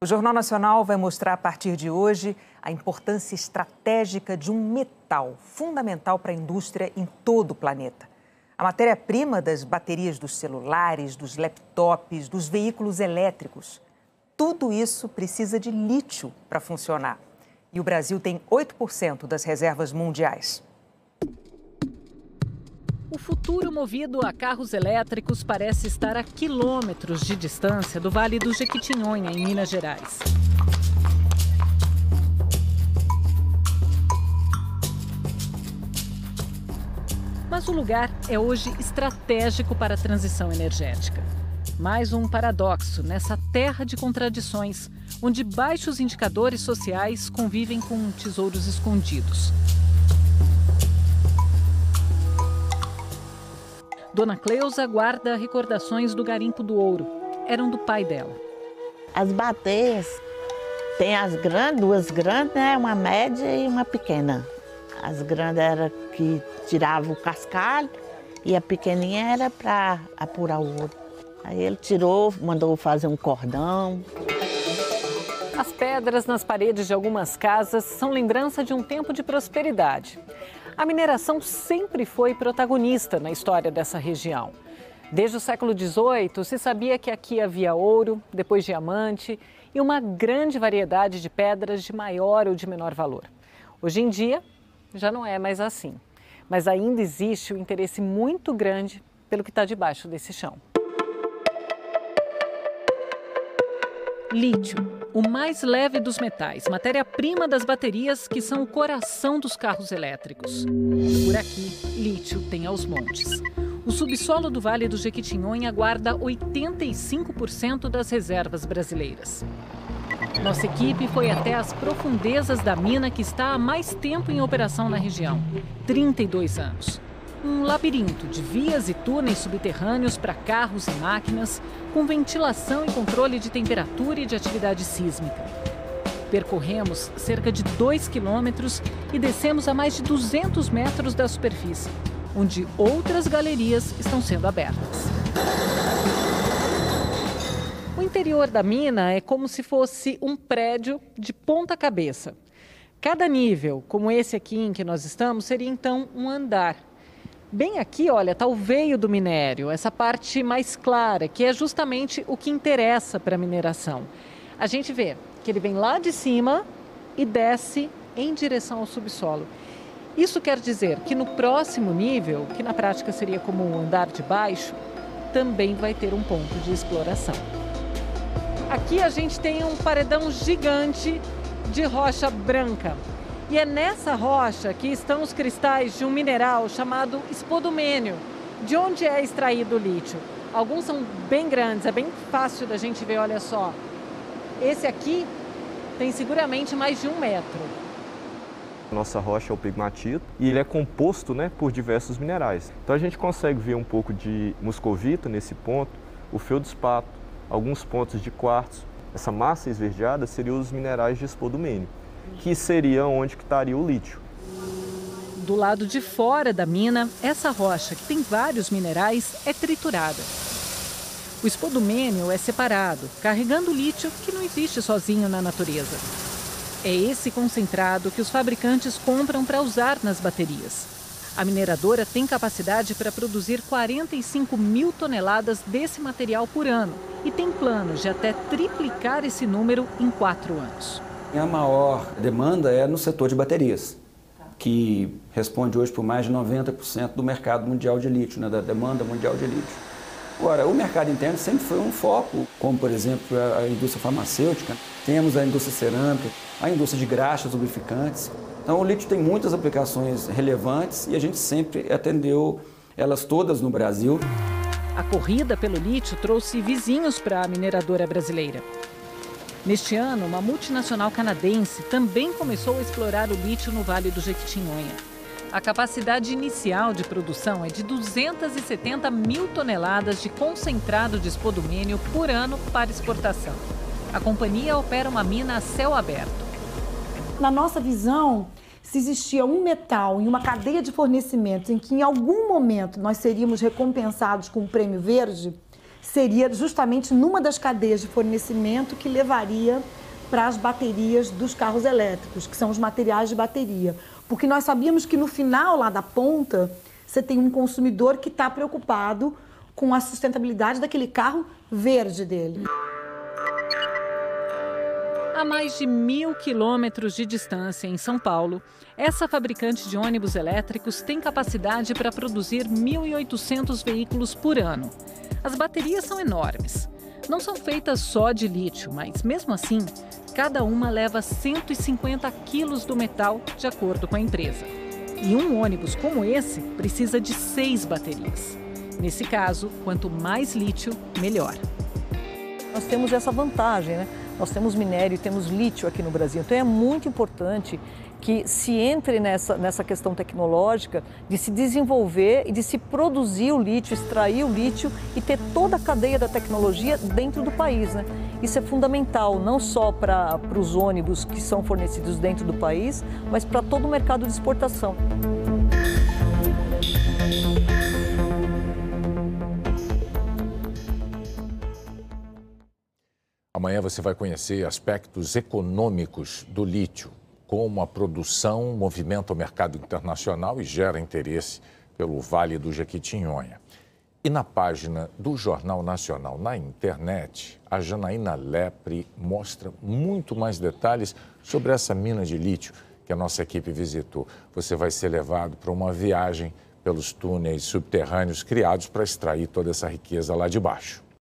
O Jornal Nacional vai mostrar a partir de hoje a importância estratégica de um metal fundamental para a indústria em todo o planeta. A matéria-prima das baterias dos celulares, dos laptops, dos veículos elétricos. Tudo isso precisa de lítio para funcionar. E o Brasil tem 8% das reservas mundiais. O futuro movido a carros elétricos parece estar a quilômetros de distância do Vale do Jequitinhonha, em Minas Gerais. Mas o lugar é hoje estratégico para a transição energética. Mais um paradoxo nessa terra de contradições, onde baixos indicadores sociais convivem com tesouros escondidos. Dona Cleusa guarda recordações do garimpo do ouro. Eram do pai dela. As baterias, tem as grandes, duas grandes, né? Uma média e uma pequena. As grandes era que tirava o cascalho e a pequenininha era para apurar o ouro. Aí ele tirou, mandou fazer um cordão. As pedras nas paredes de algumas casas são lembrança de um tempo de prosperidade. A mineração sempre foi protagonista na história dessa região. Desde o século XVIII, se sabia que aqui havia ouro, depois diamante e uma grande variedade de pedras de maior ou de menor valor. Hoje em dia, já não é mais assim. Mas ainda existe um interesse muito grande pelo que está debaixo desse chão. Lítio, o mais leve dos metais, matéria-prima das baterias que são o coração dos carros elétricos. Por aqui, lítio tem aos montes. O subsolo do Vale do Jequitinhonha guarda 85% das reservas brasileiras. Nossa equipe foi até as profundezas da mina que está há mais tempo em operação na região, 32 anos. Um labirinto de vias e túneis subterrâneos para carros e máquinas, com ventilação e controle de temperatura e de atividade sísmica. Percorremos cerca de 2 quilômetros e descemos a mais de 200 metros da superfície, onde outras galerias estão sendo abertas. O interior da mina é como se fosse um prédio de ponta cabeça. Cada nível, como esse aqui em que nós estamos, seria então um andar. Bem aqui, olha, está o veio do minério, essa parte mais clara, que é justamente o que interessa para a mineração. A gente vê que ele vem lá de cima e desce em direção ao subsolo. Isso quer dizer que no próximo nível, que na prática seria como o andar de baixo, também vai ter um ponto de exploração. Aqui a gente tem um paredão gigante de rocha branca. E é nessa rocha que estão os cristais de um mineral chamado espodumênio, de onde é extraído o lítio. Alguns são bem grandes, é bem fácil da gente ver, olha só. Esse aqui tem seguramente mais de 1 metro. Nossa rocha é o pegmatito e ele é composto, por diversos minerais. Então a gente consegue ver um pouco de moscovita nesse ponto, o feldspato, alguns pontos de quartzo. Essa massa esverdeada seriam os minerais de espodumênio, que seria onde que estaria o lítio. Do lado de fora da mina, essa rocha, que tem vários minerais, é triturada. O espodumênio é separado, carregando lítio que não existe sozinho na natureza. É esse concentrado que os fabricantes compram para usar nas baterias. A mineradora tem capacidade para produzir 45 mil toneladas desse material por ano e tem planos de até triplicar esse número em 4 anos. A maior demanda é no setor de baterias, que responde hoje por mais de 90% do mercado mundial de lítio, da demanda mundial de lítio. Agora, o mercado interno sempre foi um foco, como por exemplo a indústria farmacêutica, temos a indústria cerâmica, a indústria de graxas, lubrificantes. Então o lítio tem muitas aplicações relevantes e a gente sempre atendeu elas todas no Brasil. A corrida pelo lítio trouxe vizinhos para a mineradora brasileira. Neste ano, uma multinacional canadense também começou a explorar o lítio no Vale do Jequitinhonha. A capacidade inicial de produção é de 270 mil toneladas de concentrado de espodumênio por ano para exportação. A companhia opera uma mina a céu aberto. Na nossa visão, se existia um metal em uma cadeia de fornecimentos em que em algum momento nós seríamos recompensados com um prêmio verde, seria justamente numa das cadeias de fornecimento que levaria para as baterias dos carros elétricos, que são os materiais de bateria. Porque nós sabíamos que no final, lá da ponta, você tem um consumidor que está preocupado com a sustentabilidade daquele carro verde dele. A mais de 1.000 quilômetros de distância, em São Paulo, essa fabricante de ônibus elétricos tem capacidade para produzir 1.800 veículos por ano. As baterias são enormes. Não são feitas só de lítio, mas mesmo assim, cada uma leva 150 quilos do metal, de acordo com a empresa. E um ônibus como esse precisa de 6 baterias. Nesse caso, quanto mais lítio, melhor. Nós temos essa vantagem, né? Nós temos minério e temos lítio aqui no Brasil. Então é muito importante que se entre nessa questão tecnológica de se desenvolver e de se produzir o lítio, extrair o lítio e ter toda a cadeia da tecnologia dentro do país, né? Isso é fundamental, não só para os ônibus que são fornecidos dentro do país, mas para todo o mercado de exportação. Amanhã você vai conhecer aspectos econômicos do lítio, como a produção movimenta o mercado internacional e gera interesse pelo Vale do Jequitinhonha. E na página do Jornal Nacional na internet, a Janaína Lepre mostra muito mais detalhes sobre essa mina de lítio que a nossa equipe visitou. Você vai ser levado para uma viagem pelos túneis subterrâneos criados para extrair toda essa riqueza lá de baixo.